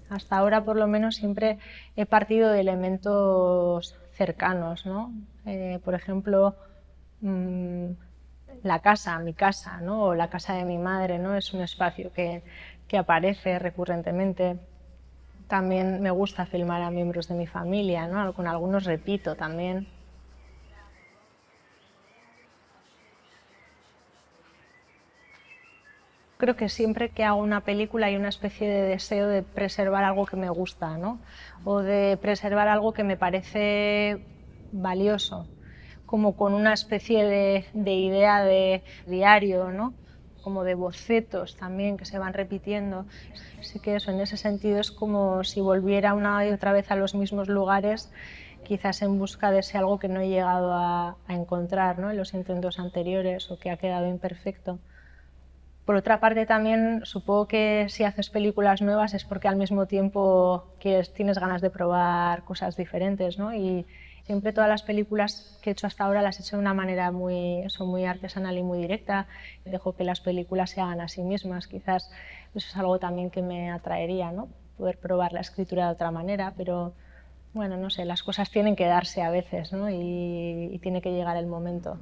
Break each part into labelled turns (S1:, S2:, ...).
S1: Hasta ahora, por lo menos, siempre he partido de elementos cercanos, ¿no? Por ejemplo, mmm, la casa, mi casa, ¿no? O la casa de mi madre, ¿no? Es un espacio que aparece recurrentemente. También me gusta filmar a miembros de mi familia, ¿no? Con algunos repito también. Creo que siempre que hago una película hay una especie de deseo de preservar algo que me gusta, ¿no? O de preservar algo que me parece valioso, como con una especie de idea de diario, ¿no? Como de bocetos también que se van repitiendo. Así que eso, en ese sentido es como si volviera una y otra vez a los mismos lugares, quizás en busca de ese algo que no he llegado a encontrar, ¿no? En los intentos anteriores o que ha quedado imperfecto. Por otra parte, también supongo que si haces películas nuevas es porque al mismo tiempo tienes ganas de probar cosas diferentes, ¿no? Y siempre todas las películas que he hecho hasta ahora las he hecho de una manera muy artesanal y muy directa. Dejo que las películas se hagan a sí mismas. Quizás eso es algo también que me atraería, ¿no? Poder probar la escritura de otra manera, pero bueno, no sé, las cosas tienen que darse a veces, ¿no? Y tiene que llegar el momento.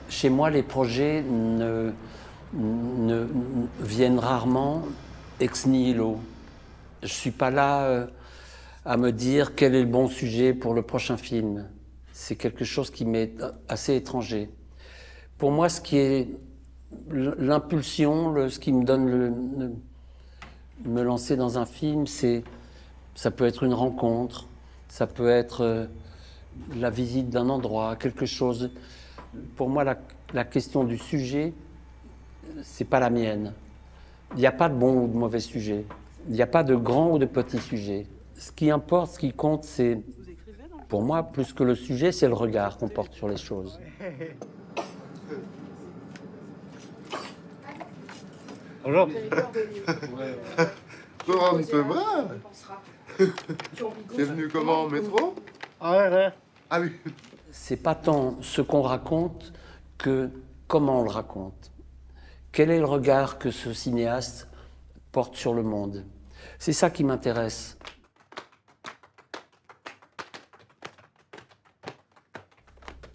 S2: Chez moi, les projets ne viennent rarement ex nihilo. Je ne suis pas là à me dire quel est le bon sujet pour le prochain film. C'est quelque chose qui m'est assez étranger. Pour moi, ce qui est l'impulsion, ce qui me donne me lancer dans un film, ça peut être une rencontre, ça peut être la visite d'un endroit, quelque chose. Pour moi, la question du sujet, c'est pas la mienne. Il n'y a pas de bon ou de mauvais sujet. Il n'y a pas de grand ou de petit sujet. Ce qui importe, ce qui compte, c'est, pour moi, plus que le sujet, c'est le regard qu'on porte sur les choses.
S3: Bonjour.
S4: Rentre bras. T'es venu comment, en métro?
S3: Ouais.
S4: Ah oui.
S2: C'est pas tant ce qu'on raconte que comment on le raconte. Quel est le regard que ce cinéaste porte sur le monde? C'est ça qui m'intéresse.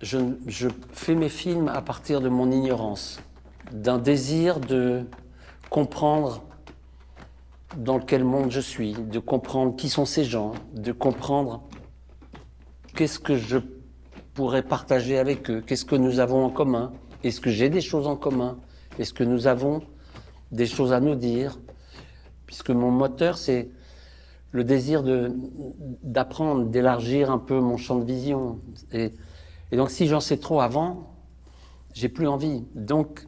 S2: Je fais mes films à partir de mon ignorance, d'un désir de comprendre dans quel monde je suis, de comprendre qui sont ces gens, de comprendre qu'est-ce que je pourrais partager avec eux, qu'est-ce que nous avons en commun, est-ce que j'ai des choses en commun, est-ce que nous avons des choses à nous dire, puisque mon moteur, c'est le désir d'apprendre, d'élargir un peu mon champ de vision. Et donc, si j'en sais trop avant, j'ai plus envie. Donc,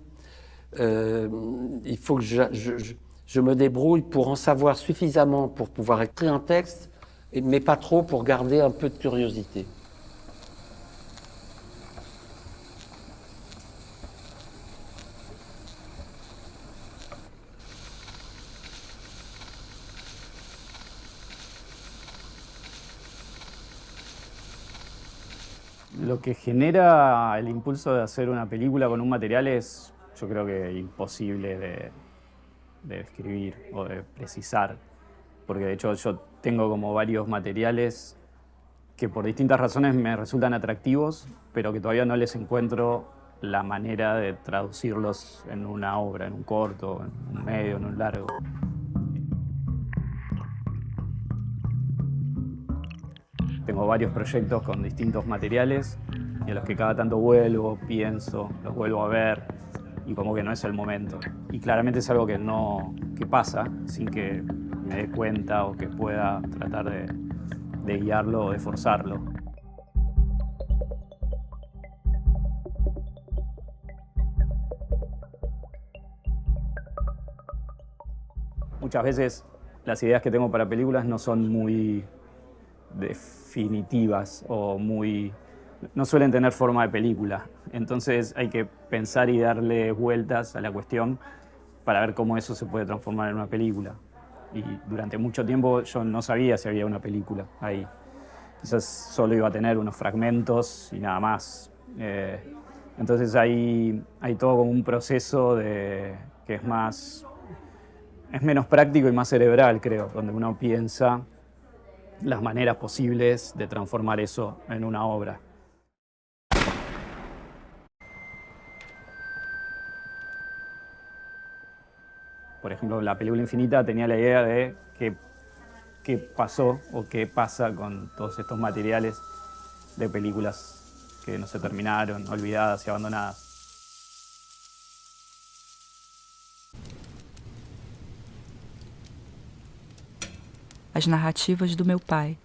S2: il faut que je me débrouille pour en savoir suffisamment pour pouvoir écrire un texte, mais pas trop pour garder un peu de curiosité.
S5: Lo que genera el impulso de hacer una película con un material es, yo creo que imposible de describir o de precisar, porque de hecho yo tengo como varios materiales que por distintas razones me resultan atractivos, pero que todavía no les encuentro la manera de traducirlos en una obra, en un corto, en un medio, en un largo. Tengo varios proyectos con distintos materiales y a los que cada tanto vuelvo, pienso, los vuelvo a ver y como que no es el momento. Y claramente es algo que pasa sin que me dé cuenta o que pueda tratar de guiarlo o de forzarlo. Muchas veces las ideas que tengo para películas no son muy definitivas o no suelen tener forma de película. Entonces hay que pensar y darle vueltas a la cuestión para ver cómo eso se puede transformar en una película. Y durante mucho tiempo yo no sabía si había una película ahí. Quizás solo iba a tener unos fragmentos y nada más. Entonces hay todo como un proceso que es menos práctico y más cerebral, creo, donde uno piensa las maneras posibles de transformar eso en una obra. Por ejemplo, la película Infinita tenía la idea de qué pasó o qué pasa con todos estos materiales de películas que no se terminaron, olvidadas y abandonadas.
S6: As narrativas do meu pai,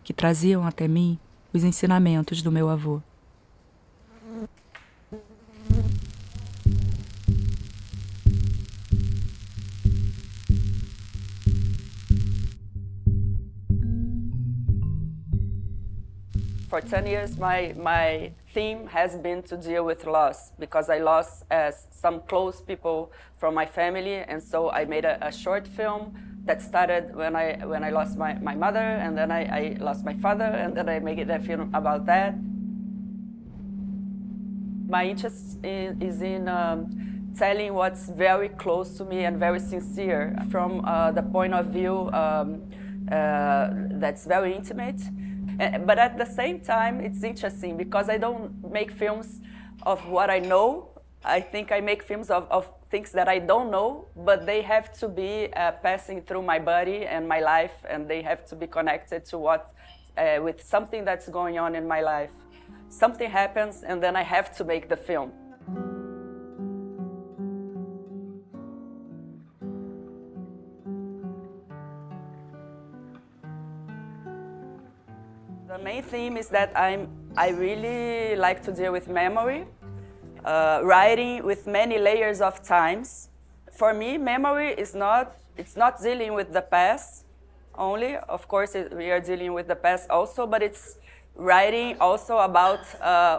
S6: que traziam até mim os ensinamentos do meu avô.
S7: For 10 years, my theme has been to deal with loss, because I lost some close people from my family, and so I made a short film that started when I lost my mother, and then I lost my father, and then I made a film about that. My interest is in telling what's very close to me and very sincere from the point of view that's very intimate. But at the same time, it's interesting because I don't make films of what I know. I think I make films of things that I don't know, but they have to be passing through my body and my life, and they have to be connected to with something that's going on in my life. Something happens, and then I have to make the film. The main theme is that I really like to deal with memory, writing with many layers of times. For me, memory it's not dealing with the past only. Of course, we are dealing with the past also, but it's writing also about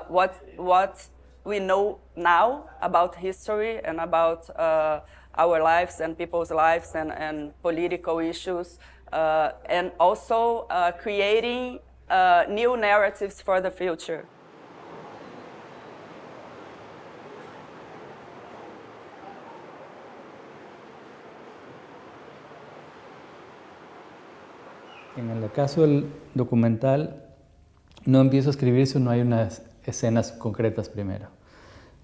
S7: what we know now about history and about our lives and people's lives and political issues, and also creating new narratives for the future.
S8: En el caso del documental, no empiezo a escribir si no hay unas escenas concretas primero.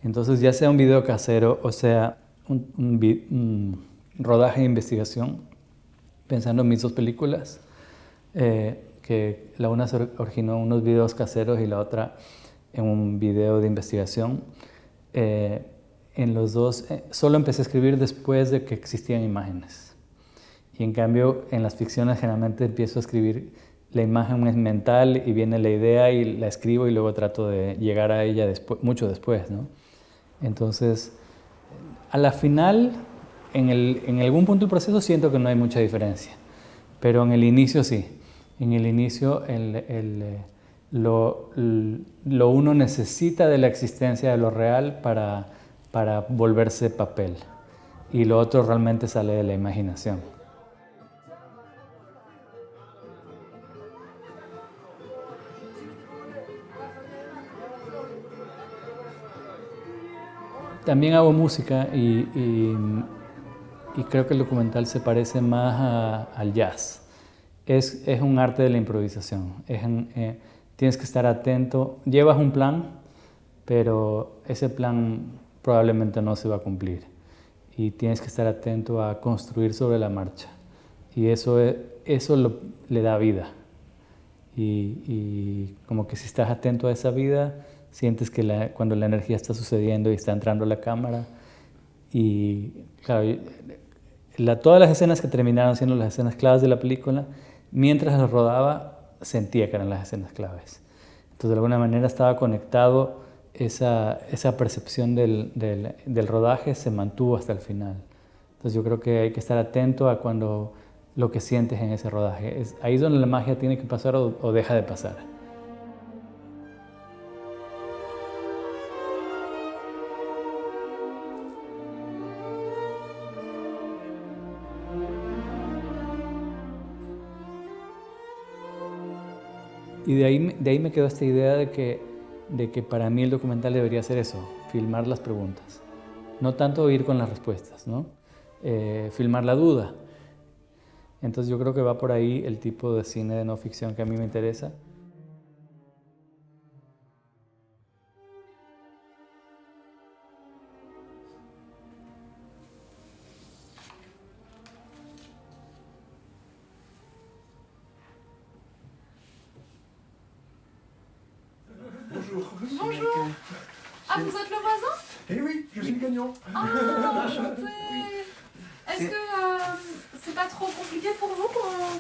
S8: Entonces, ya sea un video casero o sea un rodaje de investigación, pensando en mis dos películas, que la una se originó en unos videos caseros y la otra en un video de investigación. En los dos, solo empecé a escribir después de que existían imágenes. Y en cambio, en las ficciones generalmente empiezo a escribir, la imagen es mental y viene la idea y la escribo y luego trato de llegar a ella mucho después, ¿no? Entonces, a la final, en algún punto del proceso siento que no hay mucha diferencia, pero en el inicio sí. En el inicio lo uno necesita de la existencia de lo real para volverse papel, y lo otro realmente sale de la imaginación. También hago música y creo que el documental se parece más al jazz. Es un arte de la improvisación. Tienes que estar atento. Llevas un plan, pero ese plan probablemente no se va a cumplir. Y tienes que estar atento a construir sobre la marcha. Y eso le da vida. Y como que si estás atento a esa vida, sientes que cuando la energía está sucediendo y está entrando a la cámara. Y claro, todas las escenas que terminaron siendo las escenas claves de la película, mientras las rodaba, sentía que eran las escenas claves. Entonces, de alguna manera estaba conectado, esa percepción del rodaje se mantuvo hasta el final. Entonces, yo creo que hay que estar atento a cuando lo que sientes en ese rodaje. Ahí es donde la magia tiene que pasar o deja de pasar. Y de ahí me quedó esta idea de que para mí el documental debería ser eso, filmar las preguntas. No tanto ir con las respuestas, ¿no? Filmar la duda. Entonces yo creo que va por ahí el tipo de cine de no ficción que a mí me interesa.
S9: Bonjour. Ah, vous êtes le voisin?
S10: Eh oui, je suis le gagnant.
S9: Ah, enchanté. Est-ce que c'est pas trop compliqué pour vous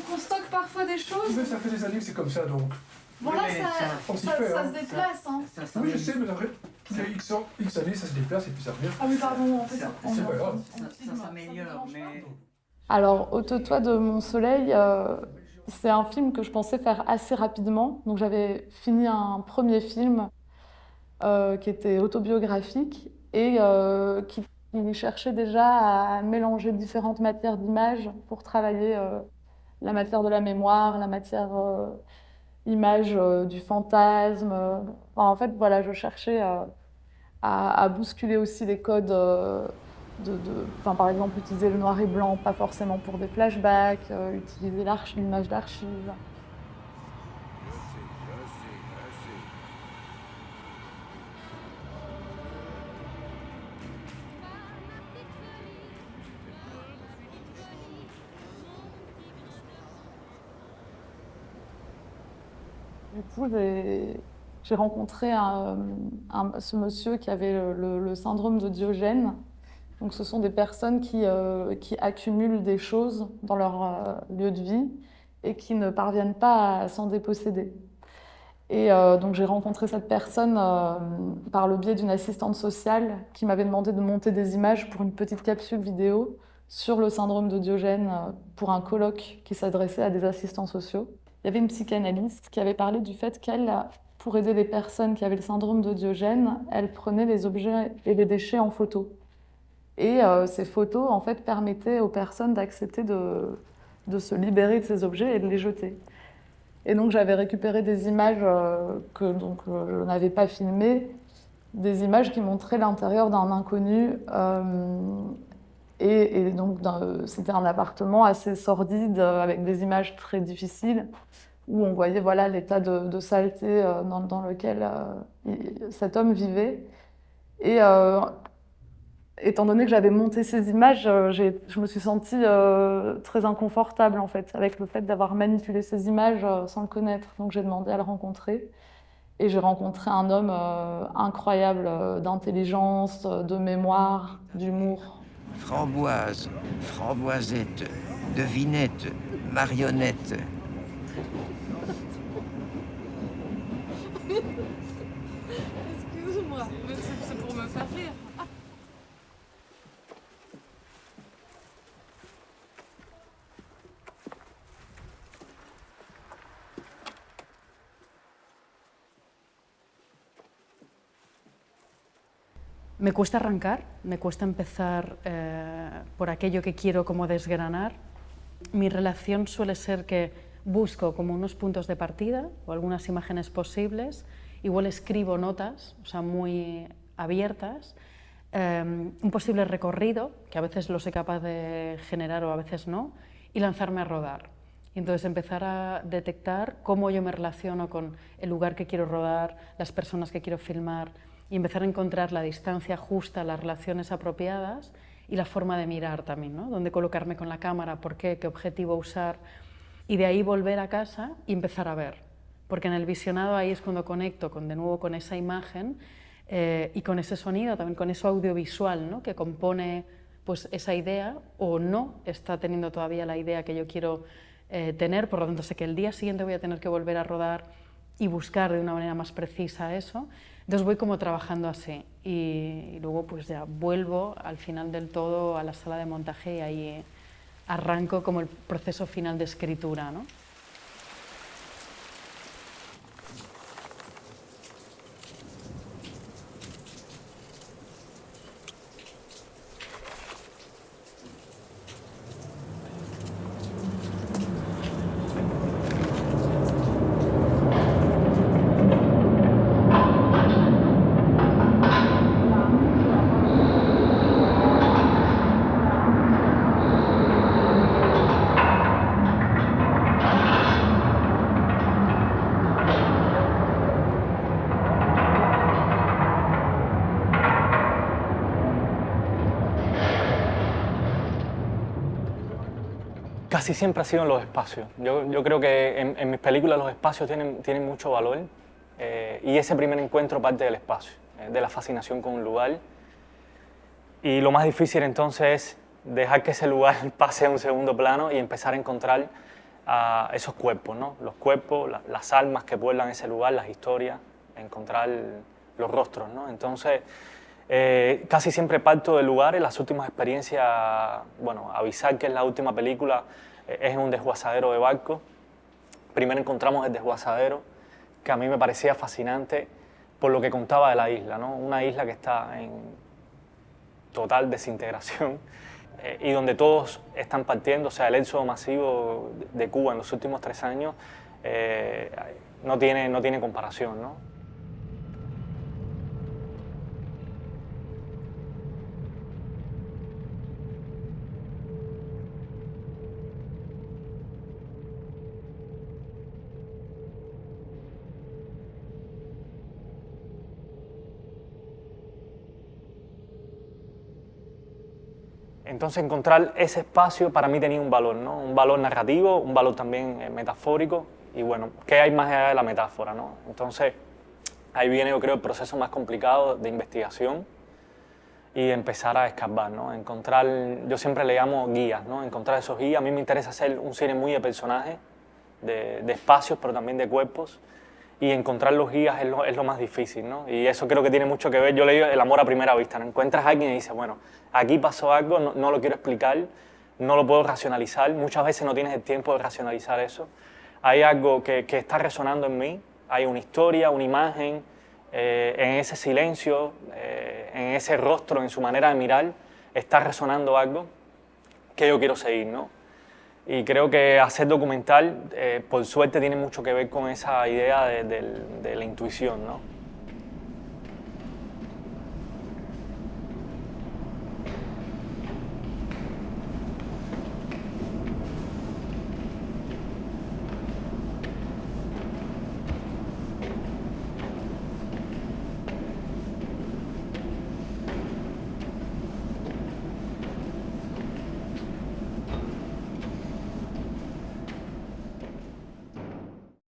S9: qu'on stocke parfois des choses?
S10: Mais ça fait des années que c'est comme ça, donc.
S9: Bon, là,
S10: on s'y
S9: ça
S10: fait,
S9: se déplace, hein.
S10: Oui, je sais, mais après, tous les X années, ça se déplace et puis ça revient.
S9: Ah oui, pardon, en fait,
S10: C'est pas grave.
S9: ça s'améliore, mais...
S11: Alors, Ôte-toi de mon soleil, c'est un film que je pensais faire assez rapidement. Donc, j'avais fini un premier film qui était autobiographique et qui cherchait déjà à mélanger différentes matières d'image pour travailler la matière de la mémoire, la matière image du fantasme. Enfin, en fait, voilà, je cherchais à bousculer aussi les codes enfin, par exemple, utiliser le noir et blanc, pas forcément pour des flashbacks, utiliser l'image d'archives. Du coup, j'ai rencontré ce monsieur qui avait le syndrome de Diogène. Donc, ce sont des personnes qui accumulent des choses dans leur lieu de vie et qui ne parviennent pas à s'en déposséder. Et donc, j'ai rencontré cette personne par le biais d'une assistante sociale qui m'avait demandé de monter des images pour une petite capsule vidéo sur le syndrome de Diogène pour un colloque qui s'adressait à des assistants sociaux. Il y avait une psychanalyste qui avait parlé du fait qu'elle, pour aider les personnes qui avaient le syndrome de Diogène, elle prenait les objets et les déchets en photo. Et ces photos, en fait, permettaient aux personnes d'accepter de se libérer de ces objets et de les jeter. Et donc, j'avais récupéré des images que je n'avais pas filmées, des images qui montraient l'intérieur d'un inconnu. Et donc, c'était un appartement assez sordide, avec des images très difficiles, où on voyait voilà, l'état de saleté dans lequel cet homme vivait. Et étant donné que j'avais monté ces images, je me suis sentie très inconfortable, en fait, avec le fait d'avoir manipulé ces images sans le connaître. Donc, j'ai demandé à le rencontrer. Et j'ai rencontré un homme incroyable d'intelligence, de mémoire, d'humour.
S12: Framboise, framboisette, devinette, marionnette.
S9: Excuse-moi, mais c'est pour me faire rire.
S13: Me cuesta arrancar, me cuesta empezar por aquello que quiero como desgranar. Mi relación suele ser que busco como unos puntos de partida o algunas imágenes posibles, igual escribo notas, o sea, muy abiertas, un posible recorrido, que a veces lo soy capaz de generar o a veces no, y lanzarme a rodar. Y entonces empezar a detectar cómo yo me relaciono con el lugar que quiero rodar, las personas que quiero filmar, y empezar a encontrar la distancia justa, las relaciones apropiadas y la forma de mirar también, ¿no? Dónde colocarme con la cámara, por qué objetivo usar, y de ahí volver a casa y empezar a ver. Porque en el visionado ahí es cuando conecto de nuevo con esa imagen y con ese sonido, también con eso audiovisual, ¿no? Que compone pues, esa idea o no está teniendo todavía la idea que yo quiero tener, por lo tanto sé que el día siguiente voy a tener que volver a rodar y buscar de una manera más precisa eso. Entonces voy como trabajando así y luego pues ya vuelvo al final del todo a la sala de montaje y ahí arranco como el proceso final de escritura, ¿no?
S14: Casi siempre ha sido en los espacios. Yo creo que en mis películas los espacios tienen mucho valor y ese primer encuentro parte del espacio, de la fascinación con un lugar. Y lo más difícil entonces es dejar que ese lugar pase a un segundo plano y empezar a encontrar esos cuerpos, ¿no? Los cuerpos, las almas que pueblan ese lugar, las historias, encontrar los rostros, ¿no? Entonces, casi siempre parto del lugar. En las últimas experiencias, bueno, avisar que es la última película es en un desguazadero de barco. Primero encontramos el desguazadero, que a mí me parecía fascinante por lo que contaba de la isla, ¿no? Una isla que está en total desintegración y donde todos están partiendo. O sea, el éxodo masivo de Cuba en los últimos 3 años no tiene comparación, ¿no? Entonces encontrar ese espacio para mí tenía un valor, ¿no? Un valor narrativo, un valor también metafórico y bueno, ¿qué hay más allá de la metáfora, ¿no? Entonces ahí viene, yo creo, el proceso más complicado de investigación y empezar a escarbar, ¿no? Encontrar, yo siempre le llamo guías, ¿no? Encontrar esos guías. A mí me interesa hacer un cine muy de personajes, de espacios, pero también de cuerpos. Y encontrar los guías es lo más difícil, ¿no? Y eso creo que tiene mucho que ver. Yo le digo el amor a primera vista, ¿no? Encuentras a alguien y dices, bueno, aquí pasó algo, no lo quiero explicar, no lo puedo racionalizar. Muchas veces no tienes el tiempo de racionalizar eso. Hay algo que está resonando en mí, hay una historia, una imagen, en ese silencio, en ese rostro, en su manera de mirar, está resonando algo que yo quiero seguir, ¿no? Y creo que hacer documental, por suerte, tiene mucho que ver con esa idea de la intuición, ¿no?